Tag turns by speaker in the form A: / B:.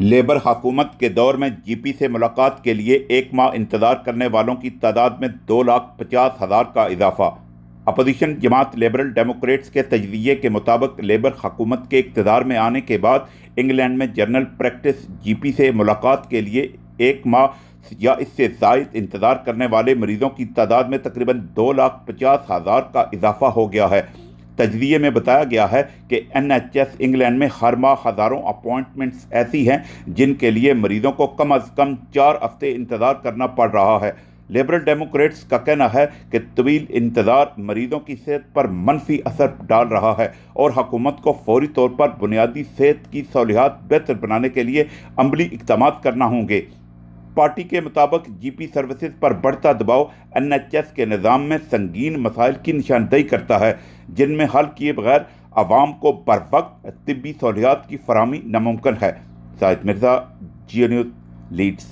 A: Labour हुकूमत के दौर में जीपी से मुलाकात के लिए एक माह इंतजार करने वालों की तादाद में 2,50,000 का इजाफा। अपोजिशन जमात लिबरल डेमोक्रेट्स के तजज़िये के मुताबिक लेबर हुकूमत के इक़्तिदार में आने के बाद इंग्लैंड में जनरल प्रैक्टिस जीपी से मुलाकात के लिए एक माह या इससे ज़ायद इंतजार करने वाले मरीजों की तादाद में तकरीबन 2,50,000 का इजाफा हो गया है। तजज़िये में बताया गया है कि NHS इंग्लैंड में हर माह हज़ारों अपॉइंटमेंट्स ऐसी हैं जिनके लिए मरीजों को कम अज़ कम 4 हफ्ते इंतज़ार करना पड़ रहा है। लिबरल डेमोक्रेट्स का कहना है कि तवील इंतज़ार मरीजों की सेहत पर मनफी असर डाल रहा है और हुकूमत को फौरी तौर पर बुनियादी सेहत की सहूलियात बेहतर बनाने के लिए अमली इक़दाम करना होंगे। पार्टी के मुताबिक जीपी सर्विसेज पर बढ़ता दबाव NHS के निज़ाम में संगीन मसाइल की निशानदेही करता है, जिनमें हल किए बगैर आवाम को बरवक्त तिब्बी सहूलियात की फराहमी नामुमकिन है। साहिद मिर्ज़ा, जियो न्यूज़, लीड्स।